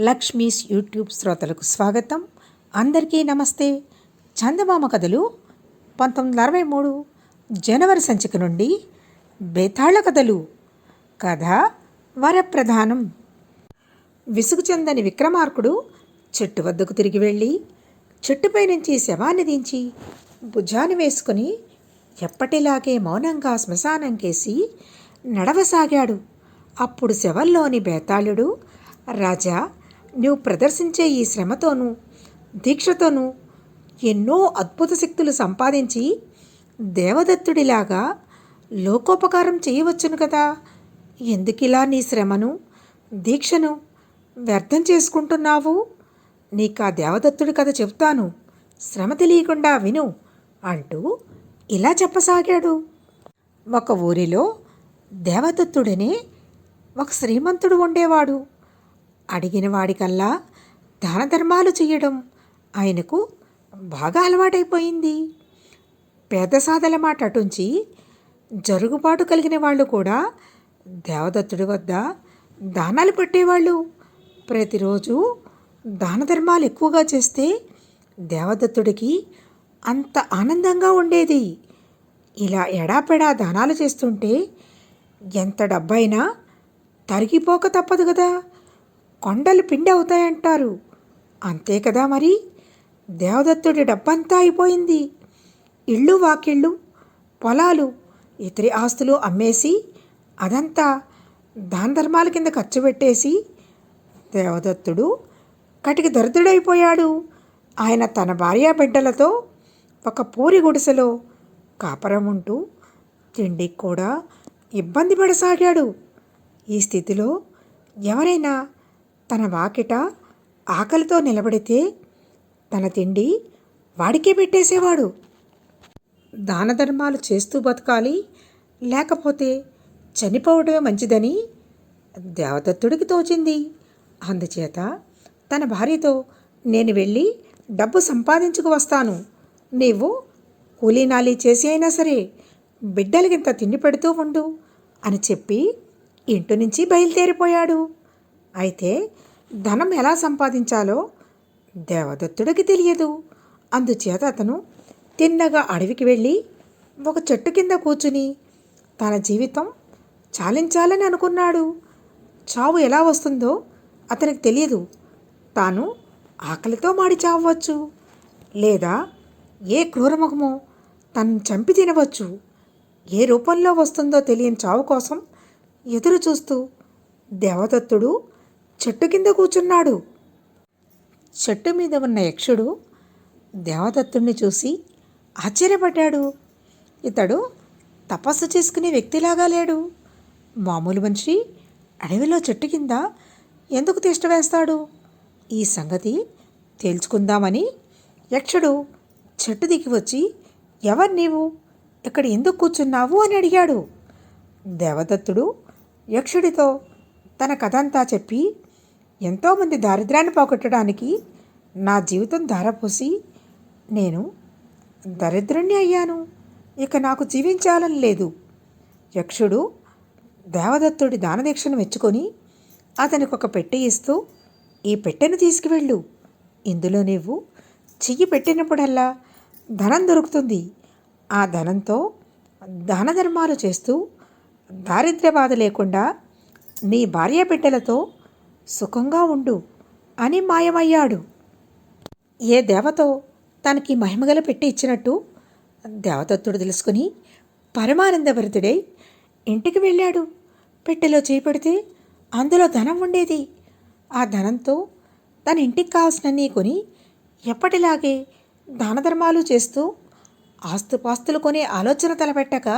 Lakshmi's YouTube శ్రోతలకు స్వాగతం. అందరికీ నమస్తే. చందమామ కథలు 1963 జనవరి సంచిక నుండి బేతాళ కథలు. కథ వరప్రధానం. విసుగు చెందని విక్రమార్కుడు చెట్టు వద్దకు తిరిగి వెళ్ళి చెట్టుపై నుంచి శవాన్ని దించి భుజాన్ని వేసుకుని ఎప్పటిలాగే మౌనంగా శ్మశానం కేసి నడవసాగాడు. అప్పుడు శవంలోని బేతాళుడు, రాజా, నువ్వు ప్రదర్శించే ఈ శ్రమతోనూ దీక్షతోనూ ఎన్నో అద్భుత శక్తులు సంపాదించి దేవదత్తుడిలాగా లోకోపకారం చేయవచ్చును కదా. ఎందుకిలా నీ శ్రమను దీక్షను వ్యర్థం చేసుకుంటున్నావు? నీకు ఆ దేవదత్తుడి కథ చెప్తాను, శ్రమ తెలియకుండా విను అంటూ ఇలా చెప్పసాగాడు. ఒక ఊరిలో దేవదత్తుడనే ఒక శ్రీమంతుడు ఉండేవాడు. అడిగిన వాడికల్లా దాన ధర్మాలు చేయడం ఆయనకు బాగా అలవాటైపోయింది. పేదసాదల మాట అటుంచి జరుగుబాటు కలిగిన వాళ్ళు కూడా దేవదత్తుడి వద్ద దానాలు పెట్టేవాళ్ళు. ప్రతిరోజు దాన ధర్మాలు ఎక్కువగా చేస్తే దేవదత్తుడికి అంత ఆనందంగా ఉండేది. ఇలా ఎడాపెడా దానాలు చేస్తుంటే ఎంత డబ్బైనా తరిగిపోక తప్పదు కదా. కొండలు పిండి అవుతాయంటారు, అంతే కదా. మరి దేవదత్తుడి డబ్బంతా అయిపోయింది. ఇళ్ళు వాకిళ్ళు పొలాలు ఇతరి ఆస్తులు అమ్మేసి అదంతా దాన ధర్మాల కింద ఖర్చు పెట్టేసి దేవదత్తుడు కటికి దరిద్రుడైపోయాడు. ఆయన తన భార్యా బిడ్డలతో ఒక పూరి గుడిసెలో కాపరం ఉంటూ తిండికి కూడా ఇబ్బంది పడసాగాడు. ఈ స్థితిలో ఎవరైనా తన వాకిట ఆకలితో నిలబడితే తన తిండి వాడికే పెట్టేసేవాడు. దాన ధర్మాలు చేస్తూ బతకాలి, లేకపోతే చనిపోవడమే మంచిదని దేవదత్తుడికి తోచింది. అందుచేత తన భార్యతో, నేను వెళ్ళి డబ్బు సంపాదించుకు వస్తాను, నీవు కూలీనాలి చేసి అయినా సరే బిడ్డలకింత తిండి పెడుతూ ఉండు అని చెప్పి ఇంటి నుంచి బయలుదేరిపోయాడు. అయితే ధనం ఎలా సంపాదించాలో దేవదత్తుడికి తెలియదు. అందుచేత అతను తిన్నగా అడవికి వెళ్ళి ఒక చెట్టు కింద కూర్చుని తన జీవితం చాలించాలని అనుకున్నాడు. చావు ఎలా వస్తుందో అతనికి తెలియదు. తాను ఆకలితో మాడి చావవచ్చు, లేదా ఏ క్రూరముఖమో తను చంపి తినవచ్చు. ఏ రూపంలో వస్తుందో తెలియని చావు కోసం ఎదురు చూస్తూ దేవదత్తుడు చెట్టు కింద కూర్చున్నాడు. చెట్టు మీద ఉన్న యక్షుడు దేవదత్తుడిని చూసి ఆశ్చర్యపడ్డాడు. ఇతడు తపస్సు చేసుకునే వ్యక్తిలాగా లేడు. మామూలు మనిషి అడవిలో చెట్టు కింద ఎందుకు తిష్ట వేస్తాడు? ఈ సంగతి తేల్చుకుందామని యక్షుడు చెట్టు దిగి వచ్చి, ఎవరు నీవు, ఇక్కడ ఎందుకు కూర్చున్నావు అని అడిగాడు. దేవదత్తుడు యక్షుడితో తన కథంతా చెప్పి, ఎంతోమంది దారిద్ర్యాన్ని పోగొట్టడానికి నా జీవితం ధారపోసి నేను దరిద్రుణ్ణి అయ్యాను, ఇక నాకు జీవించాలని లేదు. యక్షుడు దేవదత్తుడి దానదీక్షను మెచ్చుకొని అతనికి ఒక పెట్టె ఇస్తూ, ఈ పెట్టెను తీసుకువెళ్ళు, ఇందులో నీవు చెయ్యి పెట్టినప్పుడల్లా ధనం దొరుకుతుంది. ఆ ధనంతో దాన ధర్మాలు చేస్తూ దారిద్ర్య బాధ లేకుండా నీ భార్య బిడ్డలతో సుఖంగా ఉండు అని మాయమయ్యాడు. ఏ దేవతో తనకి మహిమగల పెట్టి ఇచ్చినట్టు దేవదత్తుడు తెలుసుకుని పరమానందభరితుడై ఇంటికి వెళ్ళాడు. పెట్టెలో చేపెడితే అందులో ధనం ఉండేది. ఆ ధనంతో తన ఇంటికి కావాల్సినన్నీ కొని ఎప్పటిలాగే దాన ధర్మాలు చేస్తూ ఆస్తుపాస్తులు కొనే ఆలోచన తలపెట్టక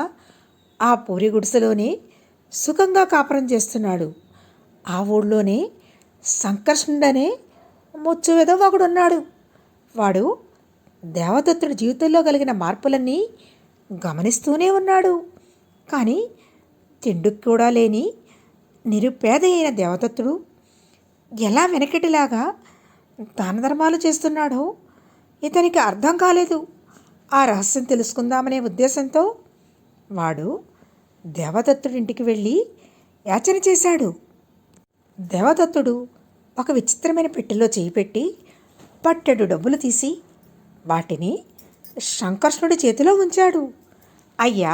ఆ పూరి గుడిసెలోనే సుఖంగా కాపురం చేస్తున్నాడు. ఆ ఊళ్ళోనే సంకర్షణుడనే ముచ్చు వెధవ ఒకడున్నాడు. వాడు దేవదత్తుడి జీవితంలో కలిగిన మార్పులన్నీ గమనిస్తూనే ఉన్నాడు. కానీ తిండికి కూడా లేని నిరుపేద అయిన దేవదత్తుడు ఎలా వెనకటిలాగా దాన ధర్మాలు చేస్తున్నాడో ఇతనికి అర్థం కాలేదు. ఆ రహస్యం తెలుసుకుందామనే ఉద్దేశంతో వాడు దేవదత్తుడింటికి వెళ్ళి యాచన చేశాడు. దేవదత్తుడు ఒక విచిత్రమైన పెట్టెలో చేయి పెట్టి పట్టెడు డబ్బులు తీసి వాటిని సంకర్షణుడి చేతిలో ఉంచాడు. అయ్యా,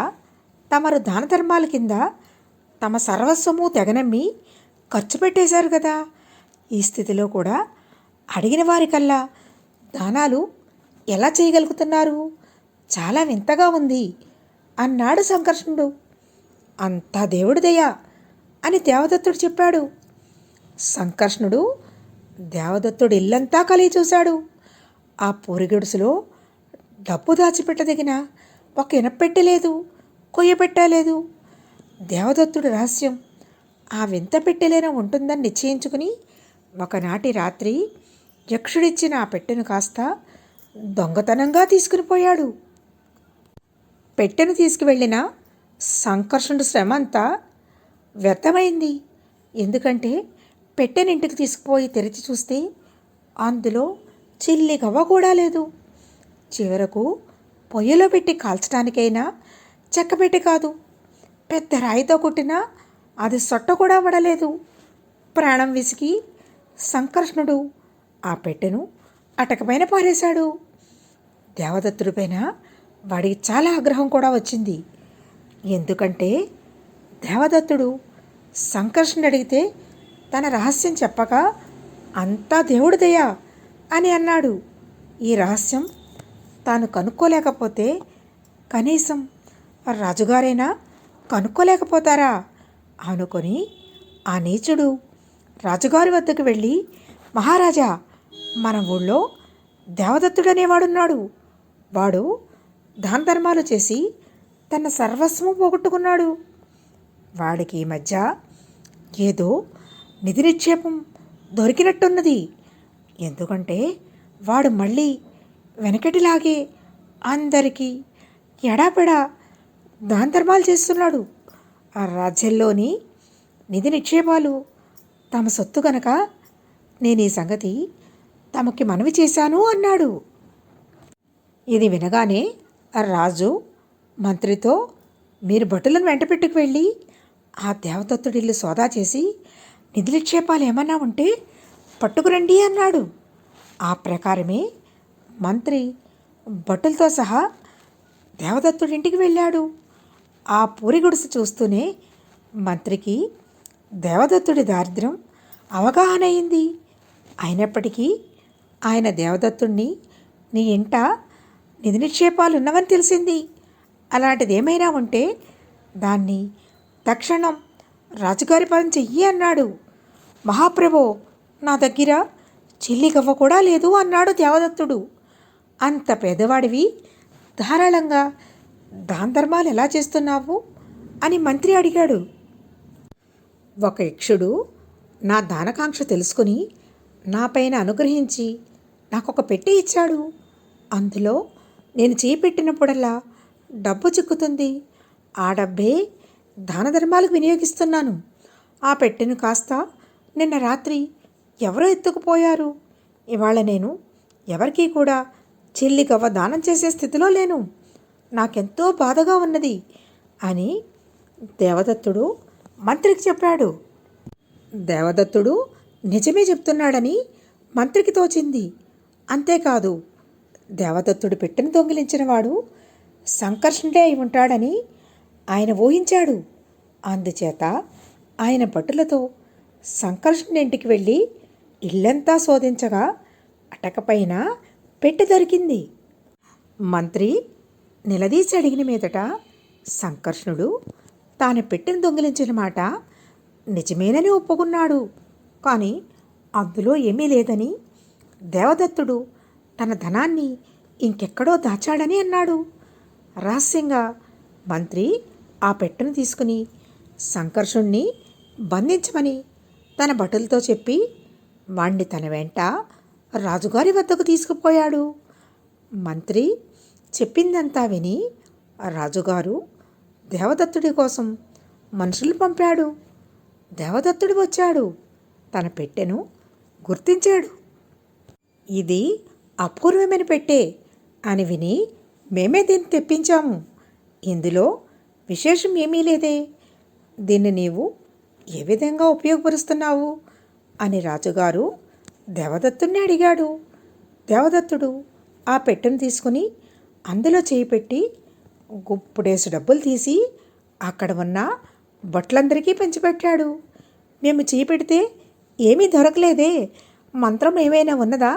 తమరు దాన ధర్మాల కింద తమ సర్వస్వము తెగనమ్మి ఖర్చు పెట్టేశారు కదా, ఈ స్థితిలో కూడా అడిగిన వారికల్లా దానాలు ఎలా చేయగలుగుతున్నారు? చాలా వింతగా ఉంది అన్నాడు సంకర్షణుడు. అంతా దేవుడి దయ అని దేవదత్తుడు చెప్పాడు. సంకర్షణుడు దేవదత్తుడు ఇల్లంతా కలిగి చూశాడు. ఆ పూరిగుడుసులో డబ్బు దాచిపెట్టదగిన ఒక ఇనపెట్టె లేదు, కొయ్యపెట్టె లేదు. దేవదత్తుడి రహస్యం ఆ వింత పెట్టెలేనా ఉంటుందని నిశ్చయించుకుని ఒకనాటి రాత్రి యక్షుడిచ్చిన ఆ పెట్టెను కాస్త దొంగతనంగా తీసుకుని పోయాడు. పెట్టెను తీసుకువెళ్ళిన సంకర్షణుడి శ్రమ అంతా వ్యర్థమైంది. ఎందుకంటే పెట్టెను ఇంటికి తీసుకుపోయి తెరిచి చూస్తే అందులో చిల్లి గవ్వ కూడా లేదు. చివరకు పొయ్యిలో పెట్టి కాల్చడానికైనా చెక్కపెట్టి కాదు, పెద్ద రాయితో కొట్టినా అది సొట్ట కూడా పడలేదు. ప్రాణం విసిగి సంకర్షణుడు ఆ పెట్టెను అటకపైన పారేశాడు. దేవదత్తుడిపైన వాడికి చాలా ఆగ్రహం కూడా వచ్చింది. ఎందుకంటే దేవదత్తుడు సంకర్షణుడు అడిగితే తన రహస్యం చెప్పక అంతా దేవుడి దయ అని అన్నాడు. ఈ రహస్యం తాను కనుక్కోలేకపోతే కనీసం రాజుగారైనా కనుక్కోలేకపోతారా అనుకొని ఆ నీచుడు రాజుగారి వద్దకు వెళ్ళి, మహారాజా, మన ఊళ్ళో దేవదత్తుడనేవాడున్నాడు. వాడు దాన ధర్మాలు చేసి తన సర్వస్వం పోగొట్టుకున్నాడు. వాడికి ఈ మధ్య ఏదో నిధి నిక్షేపం దొరికినట్టున్నది. ఎందుకంటే వాడు మళ్ళీ వెనకటిలాగే అందరికీ ఎడాపెడా దాన ధర్మాలు చేస్తున్నాడు. ఆ రాజ్యంలోని నిధి నిక్షేపాలు తమ సొత్తు గనక నేను ఈ సంగతి తమకి మనవి చేశాను అన్నాడు. ఇది వినగానే ఆ రాజు మంత్రితో, మీరు భటులను వెంట పెట్టుకు వెళ్ళి ఆ దేవదత్తుడిల్లు సోదా చేసి నిధి నిక్షేపాలు ఏమన్నా ఉంటే పట్టుకురండి అన్నాడు. ఆ ప్రకారమే మంత్రి భటులతో సహా దేవదత్తుడింటికి వెళ్ళాడు. ఆ పూరి గుడిసె చూస్తూనే మంత్రికి దేవదత్తుడి దారిద్ర్యం అవగాహన అయింది. అయినప్పటికీ ఆయన దేవదత్తుణ్ణి, నీ ఇంట నిధి నిక్షేపాలు ఉన్నవని తెలిసింది, అలాంటిది ఏమైనా ఉంటే దాన్ని తక్షణం రాజుగారి పని చెయ్యి అన్నాడు. మహాప్రభో, నా దగ్గర చిల్లి గవ్వ కూడా లేదు అన్నాడు దేవదత్తుడు. అంత పేదవాడివి ధారాళంగా దాన ధర్మాలు ఎలా చేస్తున్నావు అని మంత్రి అడిగాడు. ఒక యక్షుడు నా దానకాంక్ష తెలుసుకుని నా పైన అనుగ్రహించి నాకొక పెట్టె ఇచ్చాడు. అందులో నేను చేపెట్టినప్పుడల్లా డబ్బు చిక్కుతుంది. ఆ డబ్బే దాన ధర్మాలకు వినియోగిస్తున్నాను. ఆ పెట్టెను కాస్త నిన్న రాత్రి ఎవరో ఎత్తుకుపోయారు. ఇవాళ నేను ఎవరికీ కూడా చిల్లి గవ్వ దానం చేసే స్థితిలో లేను. నాకెంతో బాధగా ఉన్నది అని దేవదత్తుడు మంత్రికి చెప్పాడు. దేవదత్తుడు నిజమే చెప్తున్నాడని మంత్రికి తోచింది. అంతేకాదు, దేవదత్తుడు పెట్టెను దొంగిలించిన వాడు సంకర్షణుడే అయి ఉంటాడని ఆయన ఊహించాడు. అందుచేత ఆయన భటులతో సంకర్షణుడి ఇంటికి వెళ్ళి ఇల్లంతా శోధించగా అటకపైన పెట్టె దొరికింది. మంత్రి నిలదీసి అడిగిన మీదట సంకర్షణుడు తాను పెట్టెను దొంగిలించిన మాట నిజమేనని ఒప్పుకున్నాడు. కానీ అందులో ఏమీ లేదని, దేవదత్తుడు తన ధనాన్ని ఇంకెక్కడో దాచాడని అన్నాడు. రహస్యంగా మంత్రి ఆ పెట్టెను తీసుకుని సంకర్షణుణ్ణి బంధించమని తన భటులతో చెప్పి వాణ్ణి తన వెంట రాజుగారి వద్దకు తీసుకుపోయాడు. మంత్రి చెప్పిందంతా విని రాజుగారు దేవదత్తుడి కోసం మనుషులు పంపాడు. దేవదత్తుడు వచ్చాడు. తన పెట్టెను గుర్తించాడు. ఇది అపూర్వమైన పెట్టె అని విని మేమే దీన్ని తెప్పించాము. ఇందులో విశేషం ఏమీ లేదే. దీన్ని నీవు ఏ విధంగా ఉపయోగపరుస్తున్నావు అని రాజుగారు దేవదత్తుణ్ణి అడిగాడు. దేవదత్తుడు ఆ పెట్టెను తీసుకుని అందులో చేయి పెట్టి గుప్పుడేసి డబ్బులు తీసి అక్కడ ఉన్న భట్లందరికీ పంచిపెట్టాడు. మేము చేయి పెడితే ఏమీ దొరకలేదే, మంత్రం ఏమైనా ఉన్నదా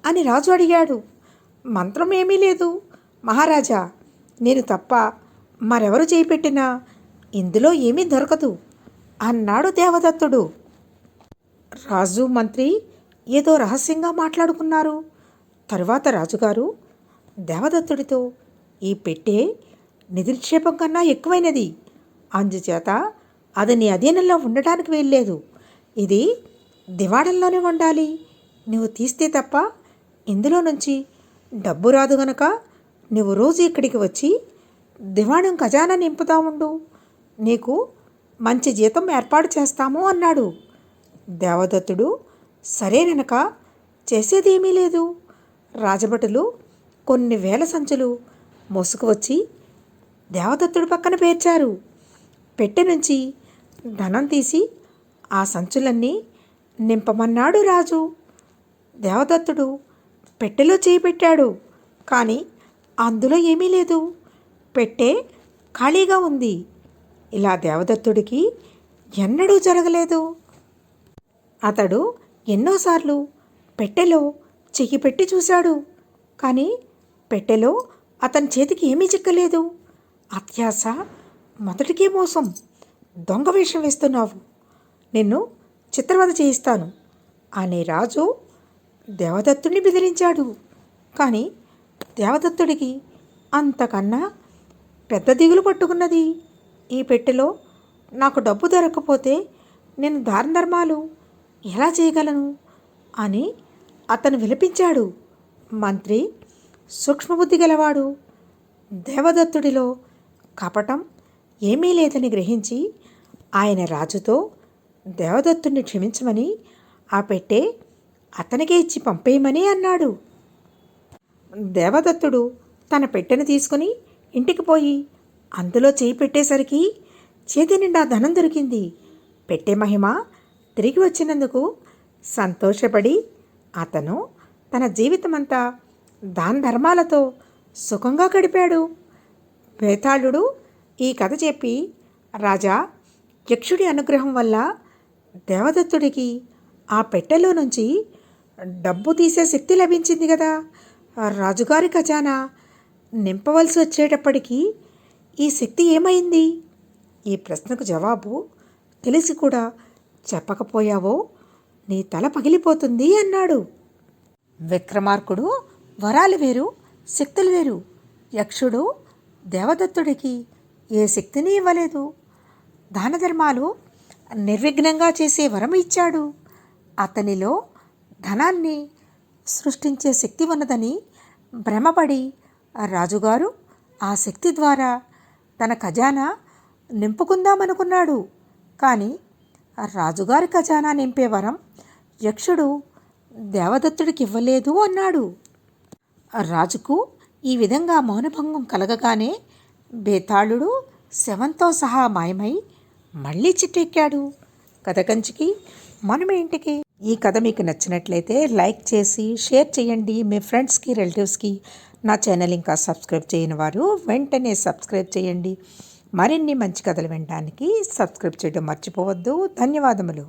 అని రాజు అడిగాడు. మంత్రం ఏమీ లేదు మహారాజా, నేను తప్ప మరెవరు చేయి పెట్టినా ఇందులో ఏమీ దొరకదు అన్నాడు దేవదత్తుడు. రాజు మంత్రి ఏదో రహస్యంగా మాట్లాడుకున్నారు. తరువాత రాజుగారు దేవదత్తుడితో, ఈ పెట్టె నిధిక్షేపం కన్నా ఎక్కువైనది, అందుచేత అది నీ అధీనంలో ఉండడానికి వీల్లేదు, ఇది దివాణంలోనే ఉండాలి, నువ్వు తీస్తే తప్ప ఇందులో నుంచి డబ్బు రాదు గనక నువ్వు రోజు ఇక్కడికి వచ్చి దివాణం ఖజానా నింపుతా ఉండు, నీకు మంచి జీతం ఏర్పాటు చేస్తాము అన్నాడు. దేవదత్తుడు సరేననక చేసేదేమీ లేదు. రాజభటులు కొన్ని వేల సంచులు మోసుకువచ్చి దేవదత్తుడి పక్కన పేర్చారు. పెట్టె నుంచి ధనం తీసి ఆ సంచులన్నీ నింపమన్నాడు రాజు. దేవదత్తుడు పెట్టెలో చేయి పెట్టాడు, కానీ అందులో ఏమీ లేదు, పెట్టె ఖాళీగా ఉంది. ఇలా దేవదత్తుడికి ఎన్నడూ జరగలేదు. అతడు ఎన్నోసార్లు పెట్టెలో చెయ్యి పెట్టి చూశాడు, కానీ పెట్టెలో అతని చేతికి ఏమీ చిక్కలేదు. అత్యాశ మొదటికే మోసం, దొంగ వేషం వేస్తున్నావు, నిన్ను చిత్రవద చేయిస్తాను అని రాజు దేవదత్తుడిని బెదిరించాడు. కానీ దేవదత్తుడికి అంతకన్నా పెద్ద దిగులు పట్టుకున్నది. ఈ పెట్టెలో నాకు డబ్బు దొరకకపోతే నేను దాన ధర్మాలు ఎలా చేయగలను అని అతను విలపించాడు. మంత్రి సూక్ష్మబుద్ధి గలవాడు. దేవదత్తుడిలో కపటం ఏమీ లేదని గ్రహించి ఆయన రాజుతో దేవదత్తుడిని క్షమించమని ఆ పెట్టె అతనికే ఇచ్చి పంపేయమని అన్నాడు. దేవదత్తుడు తన పెట్టెను తీసుకుని ఇంటికి పోయి అందులో చేయి పెట్టేసరికి చేతి నిండా ధనం దొరికింది. పెట్టె మహిమ తిరిగి వచ్చినందుకు సంతోషపడి అతను తన జీవితమంతా దాన ధర్మాలతో సుఖంగా గడిపాడు. వేతాళుడు ఈ కథ చెప్పి, రాజా, యక్షుడి అనుగ్రహం వల్ల దేవదత్తుడికి ఆ పెట్టెలో నుంచి డబ్బు తీసే శక్తి లభించింది కదా, రాజుగారి ఖజానా నింపవలసి వచ్చేటప్పటికీ ఈ శక్తి ఏమైంది? ఈ ప్రశ్నకు జవాబు తెలిసి కూడా చెప్పకపోయావో నీ తల పగిలిపోతుంది అన్నాడు. విక్రమార్కుడు వరాలు వేరు, శక్తులు వేరు. యక్షుడు దేవదత్తుడికి ఏ శక్తిని ఇవ్వలేదు, దాన ధర్మాలు నిర్విఘ్నంగా చేసే వరం ఇచ్చాడు. అతనిలో ధనాన్ని సృష్టించే శక్తి ఉన్నదని భ్రమపడి రాజుగారు ఆ శక్తి ద్వారా తన ఖజానా నింపుకుందామనుకున్నాడు. కానీ రాజుగారి ఖజానా నింపే వరం యక్షుడు దేవదత్తుడికి ఇవ్వలేదు అన్నాడు. రాజుకు ఈ విధంగా మౌనభంగం కలగగానే బేతాళుడు శవంతో సహా మాయమై మళ్ళీ చిట్టెక్కాడు. కథ కంచికి మనమేంటికి. ఈ కథ మీకు నచ్చినట్లయితే లైక్ చేసి షేర్ చేయండి మీ ఫ్రెండ్స్కి, రిలేటివ్స్కి. నా ఛానల్ ఇంకా సబ్స్క్రైబ్ చేయని వారు వెంటనే సబ్స్క్రైబ్ చేయండి. మరిన్ని మంచి కథలు వినడానికి సబ్స్క్రైబ్ చేయడం మర్చిపోవద్దు. ధన్యవాదములు.